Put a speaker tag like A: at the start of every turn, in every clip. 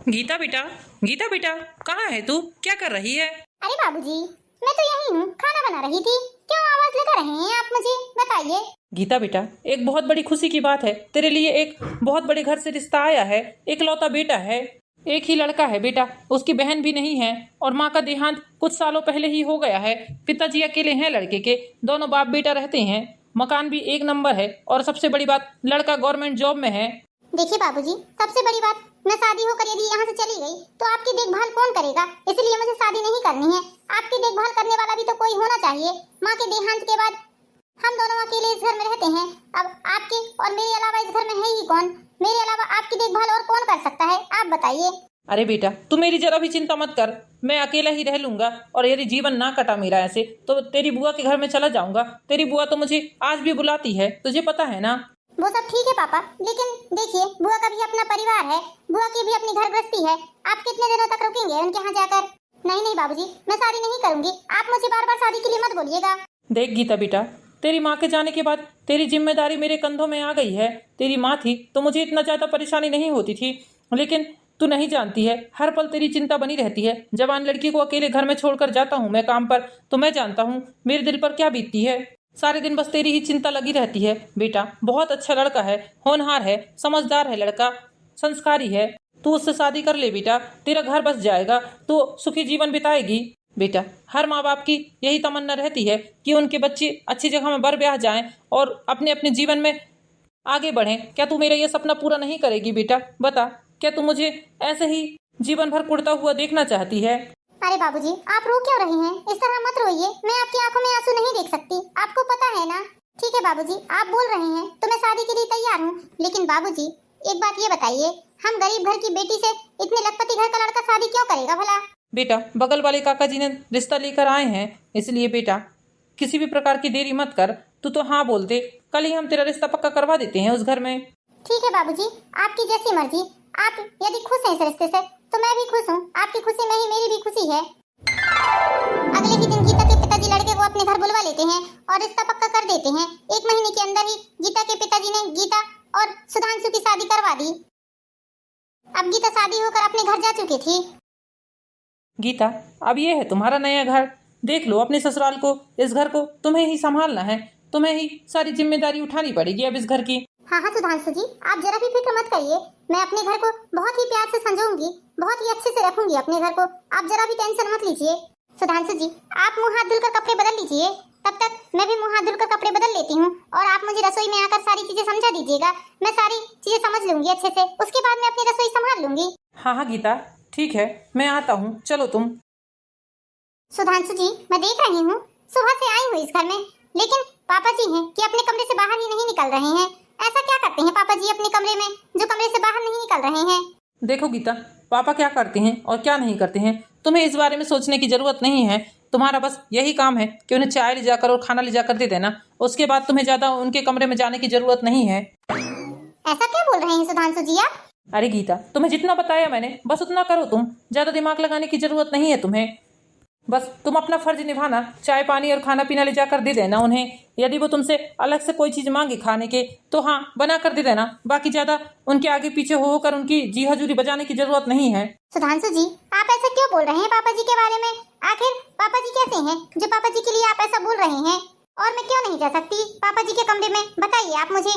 A: गीता बेटा, गीता बेटा, कहाँ है तू? क्या कर रही है?
B: अरे बाबूजी, मैं तो यही हूँ, खाना बना रही थी। क्यों आवाज लगा रहे हैं आप? मुझे बताइए।
A: गीता बेटा, एक बहुत बड़ी खुशी की बात है। तेरे लिए एक बहुत बड़े घर से रिश्ता आया है। एक लौता बेटा है, एक ही लड़का है बेटा। उसकी बहन भी नहीं है और माँ का देहांत कुछ सालों पहले ही हो गया है। पिताजी अकेले हैं लड़के के। दोनों बाप बेटा रहते हैं। मकान भी एक नंबर है और सबसे बड़ी बात, लड़का गवर्नमेंट जॉब में है।
B: देखिए बाबूजी, सबसे बड़ी बात, मैं शादी होकर यदि यहाँ से चली गई तो आपकी देखभाल कौन करेगा? इसलिए मुझे शादी नहीं करनी है। आपकी देखभाल करने वाला भी तो कोई होना चाहिए। माँ के देहांत के बाद हम दोनों अकेले इस घर में रहते हैं। अब आपके और मेरे अलावा इस घर में है ही कौन? मेरे अलावा आपकी देखभाल और कौन कर सकता है? आप बताइए।
A: अरे बेटा, तू मेरी जरा भी चिंता मत कर। मैं अकेला ही रह लूंगा और यदि जीवन ना कटा मेरा ऐसे तो तेरी बुआ के घर में चला जाऊंगा। तेरी बुआ तो मुझे आज भी बुलाती है, तुझे पता है ना।
B: वो सब ठीक है पापा, लेकिन देखिए, बुआ का भी अपना परिवार है, बुआ की भी अपनी घर गृहस्थी है। आप कितने दिनों तक रुकेंगे उनके यहाँ जाकर? नहीं नहीं बाबूजी, मैं शादी नहीं करूंगी। आप मुझे बार बार शादी के लिए मत बोलिएगा।
A: देख गीता बेटा, तेरी माँ के जाने के बाद तेरी जिम्मेदारी मेरे कंधों में आ गई है। तेरी माँ थी तो मुझे इतना ज्यादा परेशानी नहीं होती थी, लेकिन तू नहीं जानती है, हर पल तेरी चिंता बनी रहती है। जवान लड़की को अकेले घर में छोड़कर जाता हूँ मैं काम पर, तो मैं जानता हूँ मेरे दिल पर क्या बीतती है। सारे दिन बस तेरी ही चिंता लगी रहती है। बेटा बहुत अच्छा लड़का है, होनहार है, समझदार है लड़का, संस्कारी है। तू उससे शादी कर ले बेटा, तेरा घर बस जाएगा, तो सुखी जीवन बिताएगी। बेटा हर माँ बाप की यही तमन्ना रहती है कि उनके बच्चे अच्छी जगह में बर ब्याह जाएं और अपने अपने जीवन में आगे बढ़ें। क्या तू मेरा ये सपना पूरा नहीं करेगी बेटा? बता, क्या तू मुझे ऐसे ही जीवन भर कुड़ता हुआ देखना चाहती है?
B: अरे बाबूजी, आप रो क्यों रहे हैं? इस तरह मत रोइए। मैं आपकी आंखों में आंसू नहीं देख सकती, आपको पता है ना। ठीक है बाबूजी, आप बोल रहे हैं तो मैं शादी के लिए तैयार हूँ। लेकिन बाबूजी, एक बात ये बताइए, हम गरीब घर की बेटी से इतने लखपति घर का लड़का शादी क्यों करेगा भला?
A: बेटा बगल वाले काका जी ने रिश्ता लेकर आए हैं, इसलिए बेटा किसी भी प्रकार की देरी मत कर। तू तो हाँ बोल दे, कल ही हम तेरा रिश्ता पक्का करवा देते हैं उस घर में।
B: ठीक है बाबूजी, आपकी जैसी मर्जी। आप यदि खुश हैं इस रिश्ते से तो मैं भी खुश हूँ। आपकी खुशी में ही मेरी भी खुशी है। अगले ही दिन गीता के पिताजी लड़के को अपने घर बुलवा लेते हैं और रिश्ता पक्का कर देते हैं। 1 महीने के अंदर ही गीता के पिताजी ने गीता और सुधांशु की शादी करवा दी। अब गीता शादी होकर अपने घर जा चुकी थी।
A: गीता अब ये है तुम्हारा नया घर, देख लो अपने ससुराल को। इस घर को तुम्हें ही संभालना है, तुम्हें ही सारी जिम्मेदारी उठानी पड़ेगी अब इस घर की।
B: हाँ हाँ सुधांशु जी, आप जरा भी फिक्र मत करिए। मैं अपने घर को बहुत ही प्यार से संजोऊंगी, बहुत ही अच्छे से रखूंगी अपने घर को। आप जरा भी टेंशन मत लीजिए। सुधांशु जी, आप मुंह हाथ धुलकर कपड़े बदल लीजिए, तब तक मैं भी मुंह हाथ धुलकर कपड़े बदल लेती हूँ। और आप मुझे रसोई में आकर सारी चीजें समझा दीजिएगा। मैं सारी चीजें समझ लूंगी अच्छे से, उसके बाद मैं अपनी रसोई संभाल लूंगी।
A: हाँ हाँ गीता, ठीक है, मैं आता हूँ, चलो तुम।
B: सुधांशु जी, मैं देख रही हूँ, सुबह से आई हूँ इस घर में, लेकिन पापा जी हैं कि अपने कमरे से बाहर ही नहीं निकल रहे हैं। ऐसा क्या करते हैं पापा जी अपने कमरे में जो कमरे से बाहर नहीं निकल रहे हैं?
A: देखो गीता, पापा क्या करते हैं और क्या नहीं करते हैं तुम्हें इस बारे में सोचने की जरूरत नहीं है। तुम्हारा बस यही काम है कि उन्हें चाय ले जाकर और खाना ले जाकर दे देना। उसके बाद तुम्हें ज्यादा उनके कमरे में जाने की जरूरत नहीं है।
B: ऐसा क्या बोल रहे हैं सुधांशु जी आप?
A: अरे गीता, तुम्हें जितना बताया मैंने बस उतना करो तुम, ज्यादा दिमाग लगाने की जरूरत नहीं है तुम्हें। बस तुम अपना फर्ज निभाना, चाय पानी और खाना पीना ले जाकर दे देना उन्हें। यदि वो तुमसे अलग से कोई चीज मांगे खाने के तो हाँ बना कर दे देना। बाकी ज्यादा उनके आगे पीछे होकर उनकी जी हजूरी बजाने की जरूरत नहीं है।
B: सुधांशु जी, आप ऐसा क्यों बोल रहे हैं पापा जी के बारे में? आखिर पापा जी कैसे हैं जो पापा जी के लिए आप ऐसा बोल रहे हैं? और मैं क्यों नहीं जा सकती पापा जी के कमरे में? बताइए आप मुझे।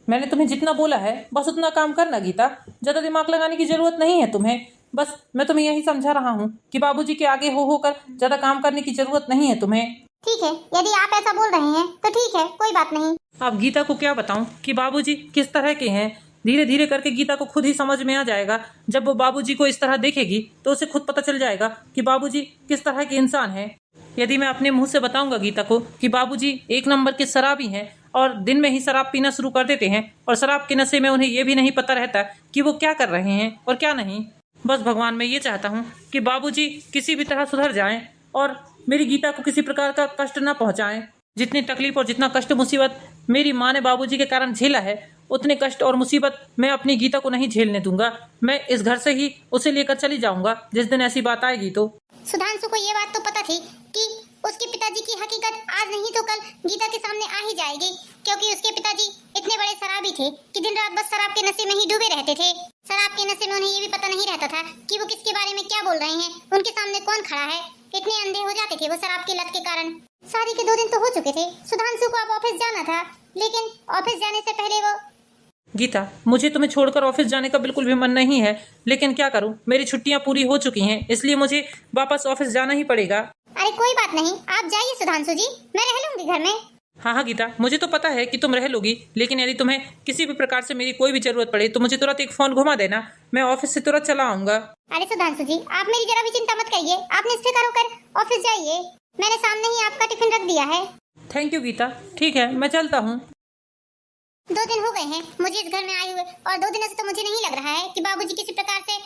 A: मैंने तुम्हें जितना बोला है बस उतना काम करना गीता, ज्यादा दिमाग लगाने की जरूरत नहीं है तुम्हें। बस मैं तुम्हें यही समझा रहा हूँ कि बाबूजी के आगे हो होकर ज्यादा काम करने की जरूरत नहीं है तुम्हें।
B: ठीक है, यदि आप ऐसा बोल रहे हैं तो ठीक है, कोई बात नहीं।
A: अब गीता को क्या बताऊं कि बाबूजी किस तरह के हैं। धीरे धीरे करके गीता को खुद ही समझ में आ जाएगा। जब वो बाबूजी को इस तरह देखेगी तो उसे खुद पता चल जाएगा कि बाबूजी किस तरह के इंसान हैं। यदि मैं अपने मुंह से बताऊंगा गीता को कि बाबूजी एक नंबर के शराबी हैं और दिन में ही शराब पीना शुरू कर देते हैं और शराब के नशे में उन्हें ये भी नहीं पता रहता कि वो क्या कर रहे हैं और क्या नहीं। बस भगवान मैं ये चाहता हूँ कि बाबूजी किसी भी तरह सुधर जाएं और मेरी गीता को किसी प्रकार का कष्ट न पहुंचाएं। जितनी तकलीफ और जितना कष्ट मुसीबत मेरी माँ ने बाबूजी के कारण झेला है, उतने कष्ट और मुसीबत मैं अपनी गीता को नहीं झेलने दूंगा। मैं इस घर से ही उसे लेकर चली जाऊंगा जिस दिन ऐसी बात आएगी तो।
B: सुधांशु को ये बात तो पता थी कि उसके पिताजी की हकीकत आज नहीं तो कल गीता के सामने आ ही जाएगी, क्योंकि उसके पिताजी इतने बड़े शराबी थे कि दिन रात बस शराब के नशे में ही डूबे रहते थे। शराब के नशे में उन्हें ये भी पता नहीं रहता था कि वो किसके बारे में क्या बोल रहे हैं, उनके सामने कौन खड़ा है। इतने अंधे हो जाते थे वो शराब की लत के कारण। शादी के 2 दिन तो हो चुके थे, सुधांशु को अब ऑफिस जाना था, लेकिन ऑफिस जाने से पहले वो
A: गीता, मुझे तुम्हें छोड़कर ऑफिस जाने का बिल्कुल भी मन नहीं है, लेकिन क्या करूं, मेरी छुट्टियां पूरी हो चुकी हैं, इसलिए मुझे वापस ऑफिस जाना ही पड़ेगा।
B: अरे कोई बात नहीं, आप जाइए सुधांशु जी, मैं रह लूंगी घर में।
A: हाँ हाँ गीता, मुझे तो पता है कि तुम रह लोगी, लेकिन यदि तुम्हें किसी भी प्रकार से मेरी कोई भी जरूरत पड़े तो मुझे तुरंत एक फोन घुमा देना, मैं ऑफिस से तुरंत चला आऊंगा।
B: अरे सुधांशु जी, आप मेरी जरा भी चिंता मत करिए, आप निश्चिंत होकर ऑफिस जाइए, मैंने सामने ही आपका टिफिन रख दिया है।
A: थैंक यू गीता, ठीक है मैं चलता हूँ।
B: 2 दिन हो गए हैं मुझे इस घर में आए हुए, और 2 दिनों से तो मुझे नहीं लग रहा है कि बाबूजी किसी प्रकार से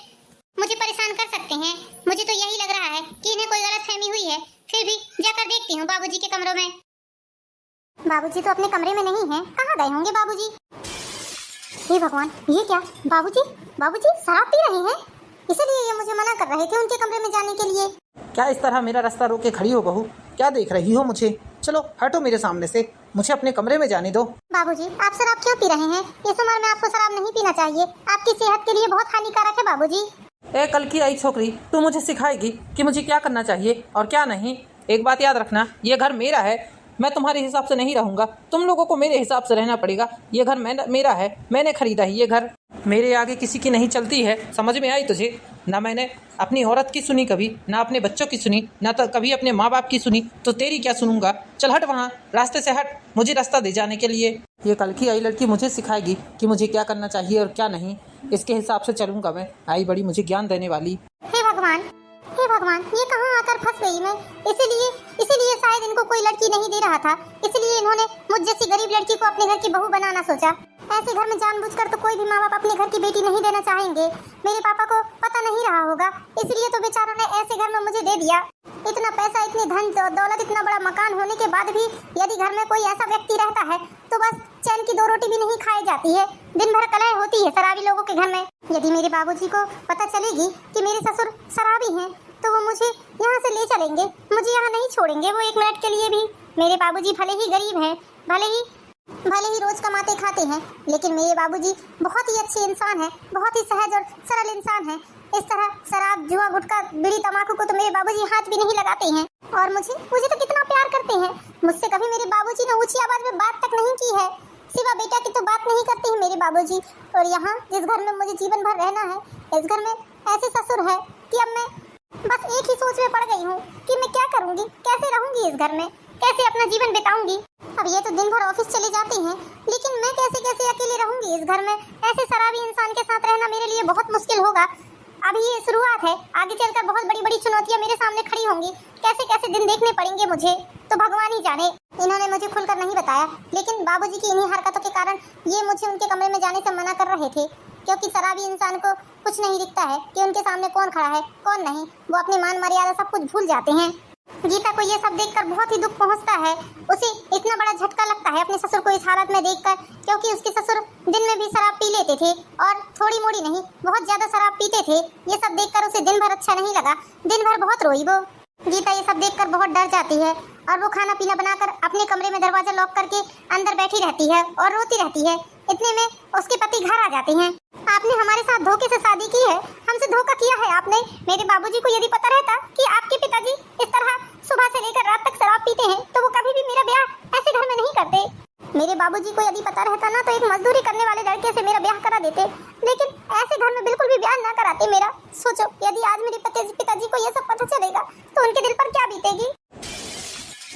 B: मुझे परेशान कर सकते हैं। मुझे तो यही लग रहा है कि इन्हें कोई गलतफहमी हुई है। फिर भी जाकर देखती हूँ बाबूजी के कमरों में। बाबूजी तो अपने कमरे में नहीं हैं, कहाँ गए होंगे बाबूजी? हे भगवान, ये क्या? बाबूजी शराब पी रहे हैं, इसलिए ये मुझे मना कर रहे थे उनके कमरे में जाने के लिए।
C: क्या इस तरह मेरा रास्ता रोक के खड़ी हो बहू? क्या देख रही हो मुझे? चलो हटो मेरे सामने से, मुझे अपने कमरे में जाने दो।
B: बाबूजी, आप शराब क्यों पी रहे हैं? इस उम्र में आपको शराब नहीं पीना चाहिए, आपकी सेहत के लिए बहुत हानिकारक है बाबूजी।
A: ए कल की आई छोकरी, तू मुझे सिखाएगी कि मुझे क्या करना चाहिए और क्या नहीं। एक बात याद रखना, ये घर मेरा है, मैं तुम्हारे हिसाब से नहीं रहूंगा, तुम लोगों को मेरे हिसाब से रहना पड़ेगा। ये घर मेरा है, मैंने खरीदा है ये घर, मेरे आगे किसी की नहीं चलती है, समझ में आई तुझे? ना मैंने अपनी औरत की सुनी कभी, ना अपने बच्चों की सुनी, ना तो कभी अपने माँ बाप की सुनी, तो तेरी क्या सुनूंगा? चल हट वहाँ, रास्ते से हट, मुझे रास्ता दे जाने के लिए। ये कल की आई लड़की मुझे सिखाएगी कि मुझे क्या करना चाहिए और क्या नहीं, इसके हिसाब से चलूंगा मैं। आई बड़ी मुझे ज्ञान देने वाली।
B: हे भगवान, ये कहाँ आकर फंस गई मैं। इसीलिए शायद इनको कोई लड़की नहीं दे रहा था, इसलिए इन्होंने मुझ जैसी गरीब लड़की को अपने घर की बहू बनाना सोचा। ऐसे घर में जानबूझकर तो कोई भी माँ बाप अपने घर की बेटी नहीं देना चाहेंगे। मेरे पापा को पता नहीं रहा होगा, इसलिए तो बेचारों ने ऐसे घर में मुझे दे दिया। इतना पैसा, इतनी धन दौलत, इतना बड़ा मकान होने के बाद भी यदि घर में कोई ऐसा व्यक्ति रहता है तो बस चैन की 2 रोटी भी नहीं खाई जाती है, दिन भर कलह होती है शराबी लोगों के घर में। यदि मेरे बाबूजी को पता चलेगी कि मेरे ससुर शराबी हैं तो वो मुझे यहाँ से ले चलेंगे, मुझे यहाँ नहीं छोड़ेंगे वो 1 मिनट के लिए भी। मेरे बाबूजी भले ही गरीब हैं, भले ही रोज कमाते खाते हैं, लेकिन मेरे बाबूजी बहुत ही अच्छे इंसान हैं, बहुत ही सहज और सरल इंसान हैं। इस तरह शराब, जुआ, गुटखा, बीड़ी, तम्बाकू को तो मेरे बाबूजी हाथ भी नहीं लगाते हैं, और मुझे तो कितना प्यार करते हैं। मुझसे कभी मेरे बाबूजी ने ऊंची आवाज में बात तक नहीं की है, सिवा बेटा की तो बात नहीं करते हैं मेरे बाबूजी। और यहाँ जिस घर में मुझे जीवन भर रहना है, इस घर में ऐसे ससुर है कि अब मैं बस एक ही सोच में पड़ गई हूँ कि मैं क्या करूँगी, कैसे रहूँगी इस घर में, कैसे अपना जीवन बिताऊंगी। अब ये तो दिन भर ऑफिस चले जाते हैं, लेकिन मैं कैसे अकेले रहूंगी इस घर में। ऐसे शराबी इंसान के साथ रहना मेरे लिए बहुत मुश्किल होगा। अभी ये शुरुआत है, आगे चलकर बहुत बड़ी बड़ी चुनौतियां मेरे सामने खड़ी होंगी। कैसे दिन देखने पड़ेंगे मुझे तो भगवान ही जाने। इन्होंने मुझे खुलकर नहीं बताया, लेकिन बाबूजी की इन्हीं हरकतों के कारण ये मुझे उनके कमरे में जाने से मना कर रहे थे, क्योंकि शराबी इंसान को कुछ नहीं दिखता है कि उनके सामने कौन खड़ा है कौन नहीं, वो अपनी मान मर्यादा सब कुछ भूल जाते हैं। गीता को ये सब देखकर बहुत ही दुख पहुंचता है, उसे इतना बड़ा झटका लगता है अपने ससुर को इस हालत में देखकर, क्योंकि उसके ससुर दिन में भी शराब पी लेते थे, और थोड़ी मोड़ी नहीं बहुत ज्यादा शराब पीते थे। ये सब देखकर उसे दिन भर अच्छा नहीं लगा, दिन भर बहुत रोई वो। गीता ये सब देखकर बहुत डर जाती है, और वो खाना पीना बनाकर अपने कमरे में दरवाजा लॉक करके अंदर बैठी रहती है और रोती रहती है। इतने में उसके पति घर आ जाते हैं। आपने हमारे साथ धोखे से शादी की है, हमसे धोखा किया है आपने। मेरे बाबूजी को यदि पता रहता कि आपके पिताजी इस तरह सुबह से लेकर रात तक शराब पीते हैं, तो वो कभी भी मेरा ब्याह ऐसे घर में नहीं करते। मेरे बाबूजी को यदि पता रहता ना, तो एक मजदूरी करने वाले लड़के से मेरा ब्याह करा देते, लेकिन ऐसे घर में बिल्कुल भी ब्याह ना कराते मेरा। सोचो, यदि आज मेरे पिताजी को ये सब पता चलेगा तो उनके दिल पर क्या बीतेगी।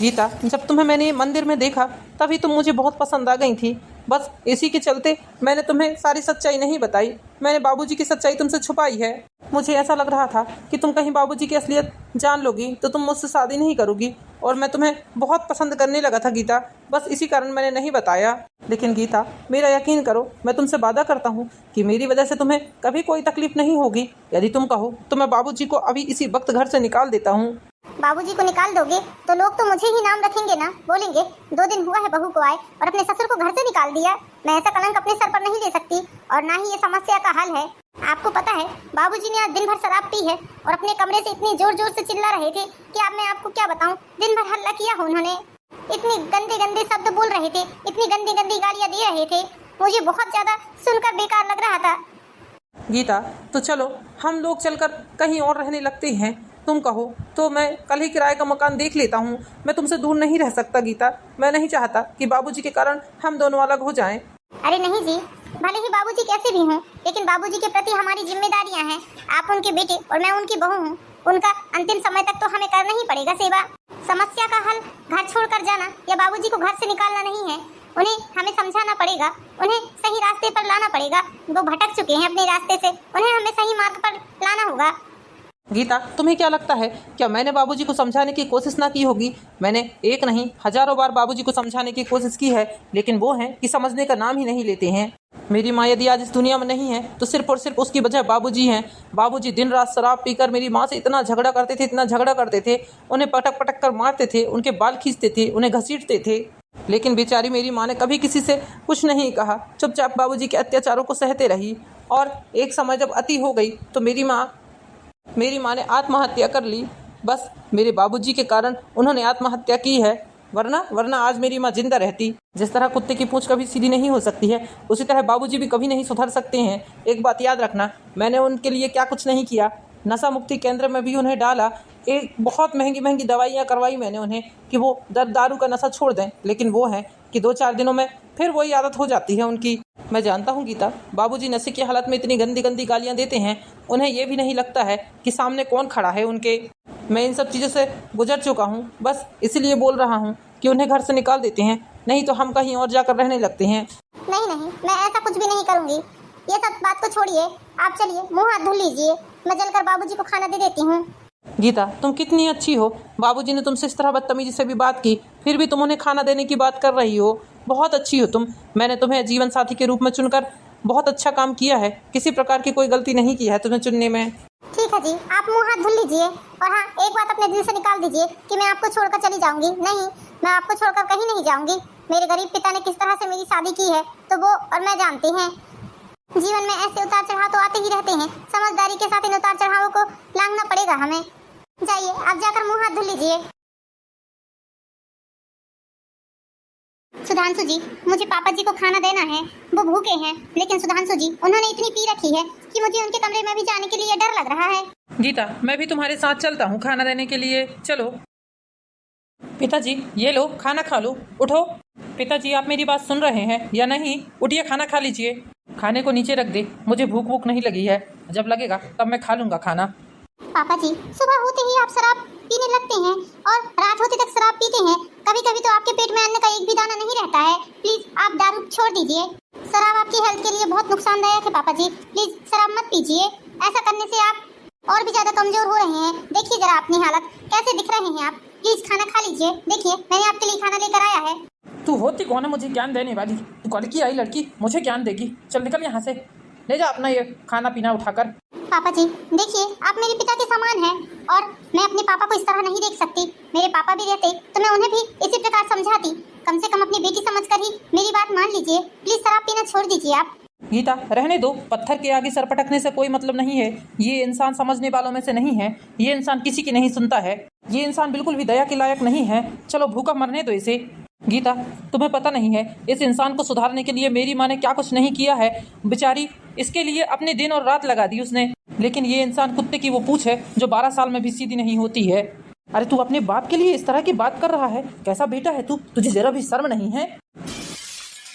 A: गीता, जब तुम्हें मैंने मंदिर में देखा तभी तुम मुझे बहुत पसंद आ गई थी, बस इसी के चलते मैंने तुम्हें सारी सच्चाई नहीं बताई। मैंने बाबूजी की सच्चाई तुमसे छुपाई है। मुझे ऐसा लग रहा था कि तुम कहीं बाबूजी की असलियत जान लोगी तो तुम मुझसे शादी नहीं करोगी, और मैं तुम्हें बहुत पसंद करने लगा था गीता, बस इसी कारण मैंने नहीं बताया। लेकिन गीता, मेरा यकीन करो, मैं तुमसे वादा करता हूँ कि मेरी वजह से तुम्हें कभी कोई तकलीफ नहीं होगी। यदि तुम कहो तो मैं बाबूजी को अभी इसी वक्त घर से निकाल देता हूँ।
B: बाबूजी को निकाल दोगे तो लोग तो मुझे ही नाम रखेंगे ना, बोलेंगे 2 दिन हुआ है बहू को आए और अपने ससुर को घर से निकाल दिया। मैं ऐसा कलंक अपने सर पर नहीं ले सकती, और ना ही ये समस्या का हल है। आपको पता है बाबूजी ने आज दिन भर शराब पी है और अपने कमरे से इतनी जोर जोर से चिल्ला रहे थे कि अब मैं आपको क्या बताऊं। दिन भर हल्ला किया उन्होंने, इतने गंदे गंदे शब्द बोल रहे थे, इतनी गंदी गंदी गालियां दे रहे थे, मुझे बहुत ज्यादा सुनकर बेकार लग रहा था।
A: गीता, तो चलो हम लोग चलकर कहीं और रहने लगते हैं। तुम कहो तो मैं कल ही किराए का मकान देख लेता हूँ। मैं तुमसे दूर नहीं रह सकता गीता। मैं नहीं चाहता कि बाबूजी के कारण हम दोनों अलग हो जाएं।
B: अरे नहीं जी, भले ही बाबूजी कैसे भी हों, लेकिन बाबूजी के प्रति हमारी जिम्मेदारियां हैं। आप उनके बेटे और मैं उनकी बहू हूँ। उनका अंतिम समय तक तो हमें करना ही पड़ेगा सेवा। समस्या का हल घर छोड़कर जाना या बाबूजी को घर से निकालना नहीं है। उन्हें हमें समझाना पड़ेगा, उन्हें सही रास्ते पर लाना पड़ेगा। वो भटक चुके हैं अपने रास्ते से, उन्हें हमें सही मार्ग पर लाना होगा।
A: गीता, तुम्हें क्या लगता है, क्या मैंने बाबूजी को समझाने की कोशिश ना की होगी? मैंने एक नहीं हजारों बार बाबूजी को समझाने की कोशिश की है, लेकिन वो हैं कि समझने का नाम ही नहीं लेते हैं। मेरी माँ यदि आज इस दुनिया में नहीं है तो सिर्फ और सिर्फ उसकी वजह बाबूजी हैं। बाबूजी दिन रात शराब पीकर मेरी माँ से इतना झगड़ा करते थे, इतना झगड़ा करते थे, उन्हें पटक पटक कर मारते थे, उनके बाल खींचते थे, उन्हें घसीटते थे। लेकिन बेचारी मेरी माँ ने कभी किसी से कुछ नहीं कहा, चुपचाप बाबूजी के अत्याचारों को सहते रही। और एक समय जब अति हो गई तो मेरी माँ ने आत्महत्या कर ली। बस मेरे बाबूजी के कारण उन्होंने आत्महत्या की है, वरना आज मेरी माँ जिंदा रहती। जिस तरह कुत्ते की पूंछ कभी सीधी नहीं हो सकती है, उसी तरह बाबूजी भी कभी नहीं सुधर सकते हैं। एक बात याद रखना, मैंने उनके लिए क्या कुछ नहीं किया। नशा मुक्ति केंद्र में भी उन्हें डाला, एक बहुत महंगी महंगी दवाइयाँ करवाई मैंने उन्हें कि वो दारू का नशा छोड़ दें, लेकिन वो है कि 2-4 दिनों में फिर वही आदत हो जाती है उनकी। मैं जानता हूँ गीता, बाबूजी नशे की हालत में इतनी गंदी गंदी गालियाँ देते हैं, उन्हें ये भी नहीं लगता है कि सामने कौन खड़ा है उनके। मैं इन सब चीज़ों से गुजर चुका हूँ, बस इसलिए बोल रहा हूँ कि उन्हें घर से निकाल देते हैं, नहीं तो हम कहीं और जाकर रहने लगते हैं।
B: नहीं, मैं ऐसा कुछ भी नहीं करूँगी। ये सब बात को छोड़िए, आप चलिए मुँह हाथ धुल लीजिए, मैं जलकर बाबूजी को खाना दे देती हूँ।
A: गीता, तुम कितनी अच्छी हो। बाबूजी ने तुमसे इस तरह बदतमीजी से भी बात की, फिर भी तुम उन्हें खाना देने की बात कर रही हो। बहुत अच्छी हो तुम। मैंने तुम्हें जीवन साथी के रूप में चुनकर बहुत अच्छा काम किया है, किसी प्रकार की कोई गलती नहीं की है तुम्हें चुनने में।
B: ठीक है जी, आप मुँह हाथ धुल लीजिए। और हाँ, एक बात अपने दिल से निकाल दीजिए कि मैं आपको छोड़कर चली जाऊंगी। नहीं, मैं आपको छोड़कर कहीं नहीं जाऊंगी। मेरे गरीब पिता ने किस तरह से मेरी शादी की है तो वो और मैं जानते हैं। जीवन में ऐसे उतार चढ़ाव तो आते ही रहते हैं, समझदारी के साथ इन उतार चढ़ावों को लांघना पड़ेगा हमें। जाइए, आप जाकर मुँह हाथ धुल लीजिए। सुधांशु जी, मुझे पापा जी को खाना देना है, वो भूखे हैं। लेकिन सुधांशु जी, उन्होंने इतनी पी रखी है कि मुझे उनके कमरे में भी जाने के लिए डर लग रहा है।
A: गीता, मैं भी तुम्हारे साथ चलता हूँ खाना देने के लिए, चलो। पिताजी, ये लो खाना खा लो, उठो। पिताजी, आप मेरी बात सुन रहे हैं या नहीं? उठिए, खाना खा लीजिए। खाने को नीचे रख दे, मुझे भूख नहीं लगी है, जब लगेगा तब मैं खा लूँगा खाना।
B: पापा जी, सुबह होते ही आप शराब पीने लगते हैं और रात होते तक शराब पीते हैं। कभी कभी तो आपके पेट में अन्न का एक भी दाना नहीं रहता है। प्लीज आप दारू छोड़ दीजिए। शराब आपकी हेल्थ के लिए बहुत नुकसानदायक है पापा जी, प्लीज शराब मत पीजिए। ऐसा करने से आप और भी ज्यादा कमजोर हो रहे हैं। देखिए जरा अपनी हालत, कैसे दिख रहे हैं आप। प्लीज खाना खा लीजिए। देखिए, मैंने आपके लिए खाना लेकर आया है।
A: तू होती कौन है मुझे ज्ञान देने वाली? तू कल की आई लड़की मुझे ज्ञान देगी? चल निकल यहाँ से, ले जा अपना ये खाना पीना उठाकर।
B: पापा जी, देखिए आप मेरे पिता के समान हैं और मैं अपने पापा को इस तरह नहीं देख सकती। मेरे पापा भी रहते तो मैं उन्हें भी इसी प्रकार समझाती। कम से कम अपनी बेटी समझकर ही मेरी बात मान लीजिए। प्लीज शराब पीना छोड़ दीजिए आप।
A: गीता, रहने दो, पत्थर के आगे सर पटकने से कोई मतलब नहीं है। ये इंसान समझने वालों में से नहीं है, ये इंसान किसी की नहीं सुनता है, ये इंसान बिल्कुल भी दया के लायक नहीं है। चलो भूखा मरने दो इसे। गीता, तुम्हें पता नहीं है इस इंसान को सुधारने के लिए मेरी माँ ने क्या कुछ नहीं किया है। बेचारी इसके लिए अपने दिन और रात लगा दी उसने, लेकिन ये इंसान कुत्ते की वो पूंछ है जो 12 साल में भी सीधी नहीं होती है। अरे तू अपने बाप के लिए इस तरह की बात कर रहा है? कैसा बेटा है तू? तुझे जरा भी शर्म नहीं है?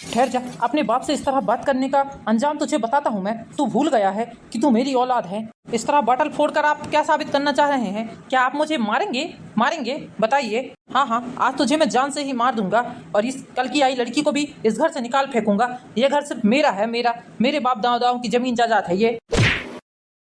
A: ठहर जा, अपने बाप से इस तरह बात करने का अंजाम तुझे बताता हूँ मैं। तू भूल गया है कि तू मेरी औलाद है। इस तरह बॉटल फोड़कर आप क्या साबित करना चाह रहे हैं? क्या आप मुझे मारेंगे? बताइए। हाँ, आज तुझे मैं जान से ही मार दूंगा और इस कल की आई लड़की को भी इस घर से निकाल फेंकूंगा। ये घर सिर्फ मेरा है, मेरे बाप दादाओं की जमीन जायदाद है ये।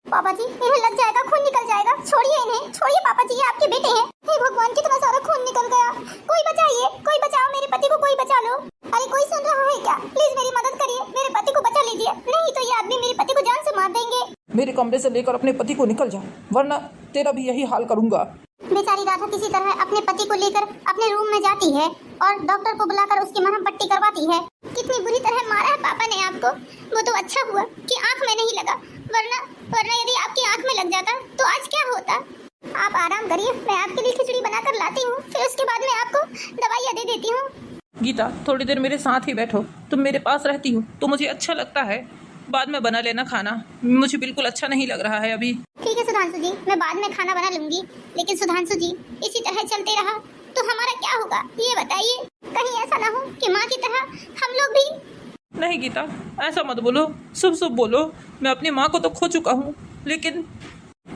B: पापा जी, इन्हें लग जाएगा, खून निकल जाएगा। छोड़िए इन्हें, छोड़िए पापा जी, ये आपके बेटे हैं। हे भगवान, कितना सारा खून निकल गया। कोई बचाइए, कोई बचाओ, मेरे पति को कोई बचा लो। अरे कोई सुन रहा है क्या? प्लीज मेरी मदद करिए, मेरे पति को बचा लीजिए, नहीं तो ये आदमी मेरे पति को जान से मार देंगे।
A: मेरे कमरे से लेकर अपने पति को निकल जा, वरना तेरा भी यही हाल करूंगा।
B: बेचारी राधा किसी तरह अपने पति को लेकर अपने रूम में जाती है और डॉक्टर को बुलाकर उसकी मरहम पट्टी करवाती है। कितनी बुरी तरह मारा है पापा ने आपको। वो तो अच्छा हुआ कि आंख में नहीं लगा, वरना वरना यदि आपकी आंख में लग जाता तो आज क्या होता। आप आराम करिए, मैं आपके लिए खिचड़ी बनाकर लाती हूँ, फिर उसके बाद मैं आपको दवाइयाँ दे देती हूँ।
A: गीता, थोड़ी देर मेरे साथ ही बैठो। तुम मेरे पास रहती हो तो मुझे अच्छा लगता है। बाद में बना लेना खाना, मुझे बिल्कुल अच्छा नहीं लग रहा है अभी।
B: ठीक है सुधांशु जी, मैं बाद में खाना बना लूंगी। लेकिन सुधांशु जी, इसी तरह चलते रहा तो हमारा क्या होगा ये बताइए। कहीं ऐसा ना हो कि माँ की तरह हम लोग भी।
A: नहीं गीता, ऐसा मत बोलो, शुभ शुभ बोलो। मैं अपनी माँ को तो खो चुका हूँ, लेकिन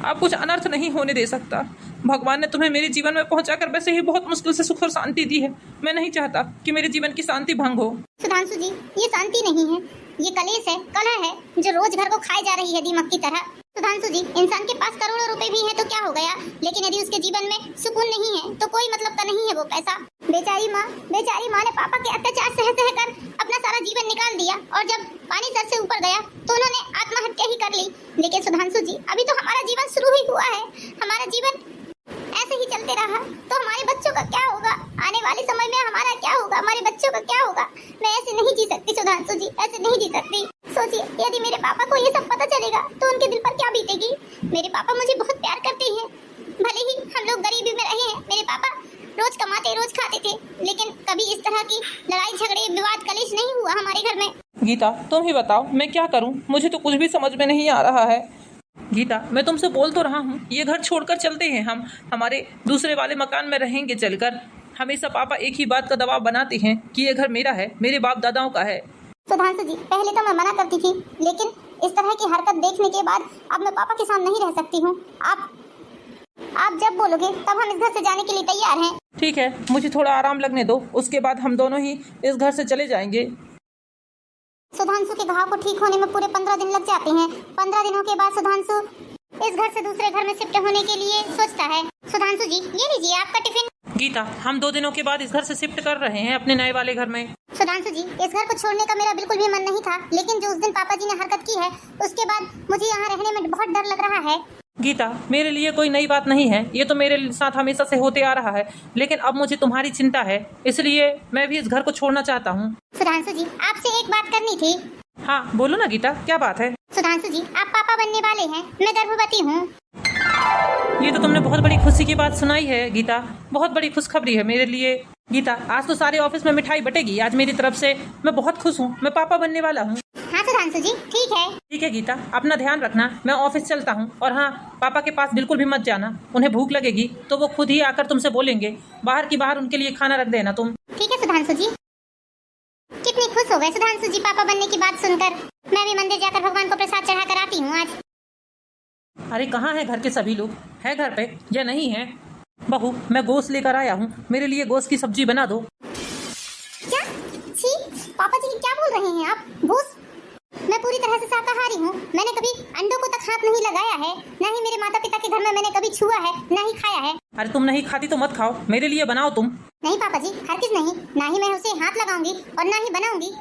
A: आप कुछ अनर्थ नहीं होने दे सकता। भगवान ने तुम्हें मेरे जीवन में पहुंचाकर वैसे ही बहुत मुश्किल से सुख और शांति दी है। मैं नहीं चाहता कि मेरे जीवन की शांति भंग हो।
B: सुधांशु जी, ये शांति नहीं है, ये कलेश है, कलह है, जो रोज घर को खाई जा रही है दीमक की तरह। सुधांशु जी, इंसान के पास करोड़ों रुपए भी है तो क्या हो गया, लेकिन यदि उसके जीवन में सुकून नहीं है तो कोई मतलब का नहीं है वो पैसा। बेचारी माँ ने पापा के अत्याचार सह सह कर अपना सारा जीवन निकाल दिया, और जब पानी सर से ऊपर गया तो उन्होंने आत्महत्या ही कर ली। लेकिन सुधांशु जी, अभी तो हमारा जीवन शुरू ही हुआ है। हमारा जीवन ऐसे ही चलते रहा तो हमारे बच्चों का क्या होगा, आने वाले समय में हमारा क्या होगा, हमारे बच्चों का क्या होगा। मैं ऐसे नहीं जी सकती सुधांशु जी, ऐसे नहीं जी सकती। सोचिए, यदि मेरे पापा को ये सब पता चलेगा तो उनके दिल पर क्या बीतेगी। मेरे पापा मुझे बहुत प्यार करते हैं, भले ही हम लोग गरीबी में रहे हैं। मेरे पापा रोज कमाते रोज खाते थे, लेकिन कभी इस तरह की लड़ाई झगड़े विवाद कलेश नहीं हुआ हमारे घर में।
A: गीता, तुम ही बताओ मैं क्या करूं, मुझे तो कुछ भी समझ में नहीं आ रहा है। गीता, मैं तुमसे बोल तो रहा हूँ, ये घर छोड़कर चलते हैं हम, हमारे दूसरे वाले मकान में रहेंगे चलकर। हमेशा पापा एक ही बात का दबाव बनाते हैं कि ये घर मेरा है, मेरे बाप दादाओं का है।
B: सुधांशु जी, पहले तो मैं मना करती थी, लेकिन इस तरह की हरकत देखने के बाद अब मैं पापा के साथ नहीं रह सकती हूँ। आप जब बोलोगे तब हम इस घर से जाने के लिए तैयार हैं।
A: ठीक है, मुझे थोड़ा आराम लगने दो, उसके बाद हम दोनों ही इस घर से चले जाएंगे।
B: सुधांशु के घाव को ठीक होने में पूरे 15 दिन लग जाते हैं। 15 दिनों के बाद सुधांशु इस घर से दूसरे घर में शिफ्ट होने के लिए सोचता है। सुधांशु जी, ये लीजिए आपका टिफिन।
A: गीता, हम 2 दिनों के बाद इस घर से शिफ्ट कर रहे हैं अपने नए वाले घर में।
B: सुधांशु जी, इस घर को छोड़ने का मेरा बिल्कुल भी मन नहीं था, लेकिन जो उस दिन पापा जी ने हरकत की है उसके बाद मुझे यहाँ रहने में बहुत डर लग रहा है।
A: गीता, मेरे लिए कोई नई बात नहीं है, ये तो मेरे साथ हमेशा से होते आ रहा है, लेकिन अब मुझे तुम्हारी चिंता है, इसलिए मैं भी इस घर को छोड़ना चाहता हूँ।
B: सुधांशु जी, आपसे एक बात करनी थी।
A: हाँ बोलो ना गीता, क्या बात है।
B: सुधांशु जी, आप पापा बनने वाले हैं, मैं गर्भवती हूँ।
A: ये तो तुमने बहुत बड़ी खुशी की बात सुनाई है गीता, बहुत बड़ी खुशखबरी है मेरे लिए। गीता, आज तो सारे ऑफिस में मिठाई बटेगी आज मेरी तरफ से, मैं बहुत खुश हूँ, मैं पापा बनने वाला हूँ।
B: हाँ सुधांशु जी, ठीक है।
A: ठीक है गीता, अपना ध्यान रखना, मैं ऑफिस चलता हूँ। और हाँ, पापा के पास बिल्कुल भी मत जाना, उन्हें भूख लगेगी तो वो खुद ही आकर तुमसे बोलेंगे, बाहर की बाहर उनके लिए खाना रख देना तुम।
B: ठीक है सुधांशु जी। कितनी खुश हो गए सुधांशु जी पापा बनने की बात सुनकर। मैं भी मंदिर जाकर भगवान को प्रसाद चढ़ा कर आती हूँ आज।
A: अरे कहाँ है घर के सभी लोग, है घर पे या नहीं है? बहू, मैं गोश्त लेकर आया हूँ, मेरे लिए गोश्त की सब्जी बना दो।
B: क्या? छी, पापा जी क्या बोल रहे हैं आप? गोश्त? मैं पूरी तरह से शाकाहारी हूँ, मैंने कभी अंडों को तक हाथ नहीं लगाया है, न ही मेरे माता पिता के घर में मैंने कभी छुआ है, न ही खाया है।
A: अरे तुम नहीं खाती तो मत खाओ, मेरे लिए बनाओ तुम।
B: नहीं पापा जी, हरगिज़ नहीं, ना ही मैं उसे हाथ लगाऊंगी और ना ही बनाऊंगी,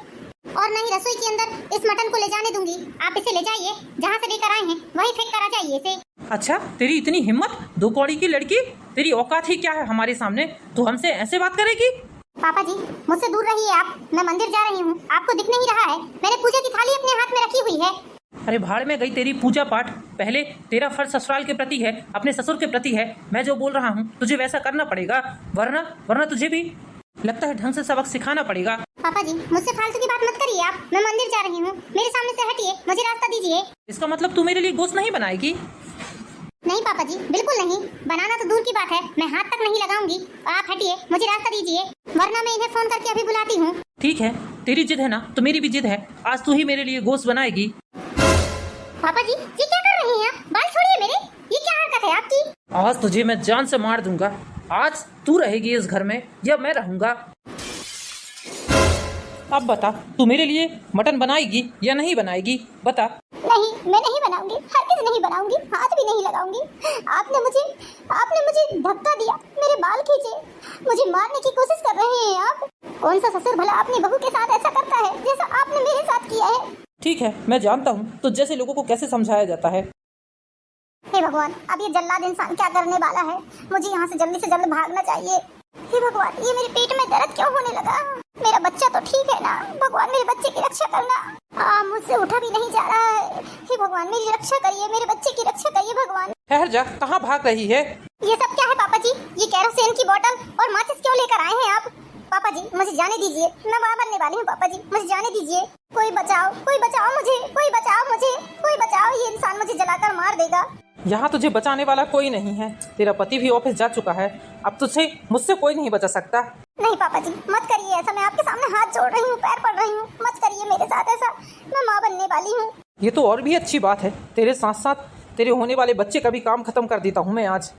B: और न ही रसोई के अंदर इस मटन को ले जाने दूंगी। आप इसे ले जाइए, जहाँ से लेकर आए हैं वहीं फेंक कर आ जाइए इसे।
A: अच्छा, तेरी इतनी हिम्मत, 2 कौड़ी की लड़की, तेरी औकात ही क्या है हमारे सामने, तू हमसे ऐसे बात करेगी?
B: पापा जी, मुझसे दूर रहिए आप, मैं मंदिर जा रही हूँ, आपको दिख नहीं रहा है, मैंने पूजा की थाली अपने हाथ में रखी हुई है।
A: अरे भाड़ में गई तेरी पूजा पाठ, पहले तेरा फर्ज ससुराल के प्रति है, अपने ससुर के प्रति है। मैं जो बोल रहा हूँ तुझे वैसा करना पड़ेगा, वरना तुझे भी लगता है ढंग से सबक सिखाना पड़ेगा।
B: पापा जी, मुझसे फालतू की बात मत करिए आप, मैं मंदिर जा रही हूँ, मेरे सामने से हटिए, मुझे रास्ता दीजिए।
A: इसका मतलब तू मेरे लिए गोश्त नहीं बनाएगी?
B: नहीं पापा जी, बिल्कुल नहीं, बनाना तो दूर की बात है, मैं हाथ तक नहीं लगाऊंगी। आप हटिए, मुझे रास्ता दीजिए, वरना मैं इन्हें फोन करके अभी बुलाती हूँ।
A: ठीक है, तेरी जिद है ना तो मेरी भी जिद है, आज तू ही मेरे लिए गोश्त बनाएगी।
B: पापा जी, ये क्या कर रहे हैं आप? बाल छोड़िए मेरे, ये क्या हरकत है आपकी?
A: आज तुझे मैं जान से मार दूंगा, आज तू रहेगी इस घर में या मैं रहूंगा? अब बता, तू मेरे लिए मटन बनाएगी या नहीं बनाएगी, बता।
B: नहीं, मैं नहीं बनाऊंगी, हरगिज़ नहीं बनाऊंगी, हाथ भी नहीं लगाऊंगी। आपने मुझे धक्का दिया, मेरे बाल खींचे, मुझे मारने की कोशिश कर रहे हैं आप। कौन सा ससुर भला अपनी बहू के साथ ऐसा करता है जैसा आपने मेरे साथ किया है?
A: ठीक है, मैं जानता हूँ तो जैसे लोगों को कैसे समझाया जाता है।
B: हे भगवान, अब ये जल्लाद इंसान क्या करने वाला है? मुझे यहाँ से जल्दी से जल्द भागना चाहिए। हे भगवान, ये मेरे पेट में दर्द क्यों होने लगा? मेरा बच्चा तो ठीक है ना? भगवान, मेरे बच्चे की रक्षा करना। मुझसे उठा भी नहीं जा रहा है। हे भगवान, मेरी रक्षा करिए, मेरे बच्चे की रक्षा करिए भगवान।
A: ठहर जा, कहाँ भाग रही है?
B: ये सब क्या है पापा जी? ये केरोसिन की बोतल और माचिस क्यों लेकर आए हैं आप? पापा जी मुझे जाने दीजिए, मैं मां बनने वाली हूँ। पापा जी मुझे जाने दीजिए, कोई बचाओ मुझे, कोई बचाओ मुझे, कोई बचाओ, ये इंसान मुझे जलाकर मार देगा।
A: यहाँ तुझे बचाने वाला कोई नहीं है, तेरा पति भी ऑफिस जा चुका है, अब तुझे मुझसे कोई नहीं बचा सकता।
B: नहीं पापा जी मत करिए ऐसा, मैं आपके सामने हाथ जोड़ रही हूँ, पैर पड़ रही हूँ, मत करिए मेरे साथ ऐसा, मैं माँ बनने वाली हूँ।
A: ये तो और भी अच्छी बात है, तेरे साथ साथ तेरे होने वाले बच्चे का भी काम खत्म कर देता हूँ मैं आज।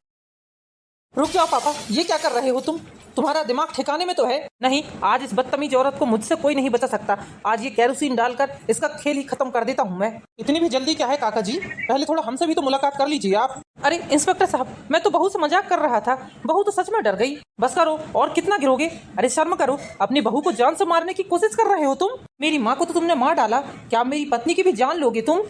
A: रुक जाओ पापा, ये क्या कर रहे हो तुम? तुम्हारा दिमाग ठिकाने में तो है? नहीं, आज इस बदतमीज औरत को मुझसे कोई नहीं बचा सकता। आज ये केरोसिन डालकर इसका खेल ही खत्म कर देता हूँ मैं। इतनी भी जल्दी क्या है काका जी, पहले थोड़ा हमसे भी तो मुलाकात कर लीजिए आप। अरे इंस्पेक्टर साहब, मैं तो बहू से मजाक कर रहा था, बहू तो सच में डर गई। बस करो, और कितना गिरोगे? अरे शर्म करो, अपनी बहू को जान से मारने की कोशिश कर रहे हो तुम। मेरी माँ को तो तुमने मार डाला, क्या मेरी पत्नी की भी जान लोगे तुम?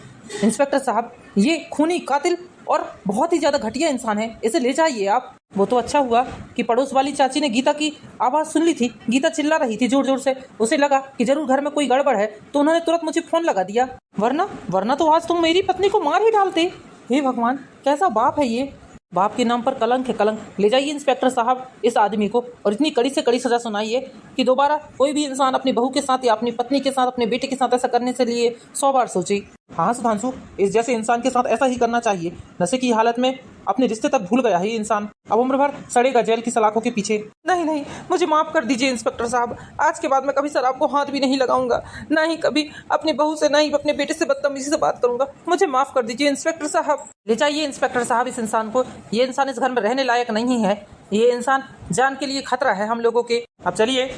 A: इंस्पेक्टर साहब, ये खूनी कातिल और बहुत ही ज्यादा घटिया इंसान है, इसे ले जाइए आप। वो तो अच्छा हुआ कि पड़ोस वाली चाची ने गीता की आवाज़ सुन ली थी, गीता चिल्ला रही थी जोर जोर से, उसे लगा कि जरूर घर में कोई गड़बड़ है, तो उन्होंने तुरंत मुझे फोन लगा दिया, वरना तो आज तुम मेरी पत्नी को मार ही डालते। हे भगवान, कैसा बाप है ये, बाप के नाम पर कलंक है कलंक। ले जाइए इंस्पेक्टर साहब इस आदमी को, और इतनी कड़ी से कड़ी सजा सुनाइए कि दोबारा कोई भी इंसान अपनी बहू के साथ या अपनी पत्नी के साथ, अपने बेटे के साथ ऐसा करने से लिए 100 बार सोचे। हाँ सुधांशु, इस जैसे इंसान के साथ ऐसा ही करना चाहिए। नशे की हालत में अपने रिश्ते तक भूल गया है ये इंसान, अब उम्र भर सड़ेगा जेल की सलाखों के पीछे। नहीं, मुझे माफ कर दीजिए इंस्पेक्टर साहब, आज के बाद मैं कभी शराब को हाथ भी नहीं लगाऊंगा, ना ही कभी अपनी बहू से, ना ही अपने बेटे से बदतमीजी से बात करूंगा। मुझे माफ कर दीजिए इंस्पेक्टर साहब। ले जाइए इंस्पेक्टर साहब इस इंसान को, ये इंसान इस घर में रहने लायक नहीं है, ये इंसान जान के लिए खतरा है हम लोगों के। अब चलिए।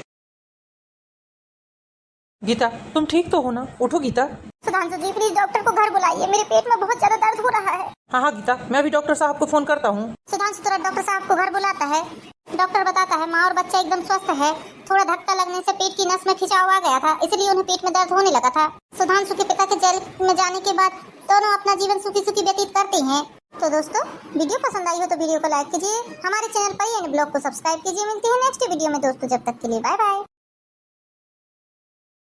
A: गीता, तुम ठीक तो हो ना? उठो गीता।
B: सुधांशु जी प्लीज डॉक्टर को घर बुलाइए, मेरे पेट में बहुत ज्यादा दर्द हो रहा है।
A: हाँ गीता, मैं भी डॉक्टर साहब को फोन करता हूँ।
B: सुधांशु तुरंत डॉक्टर साहब को घर बुलाता है। डॉक्टर बताता है माँ और बच्चा एकदम स्वस्थ है, थोड़ा धक्का लगने से पेट की नस में खिंचाव आ गया था, इसलिए उन्हें पेट में दर्द होने लगा था। सुधांशु के पिता के जेल में जाने के बाद दोनों अपना जीवन सुखी सुखी व्यतीत करते हैं। तो दोस्तों वीडियो पसंद आई हो तो वीडियो को लाइक कीजिए, हमारे चैनल पर ब्लॉग को सब्सक्राइब कीजिए। मिलती है नेक्स्ट वीडियो में दोस्तों, जब तक के लिए बाय बाय।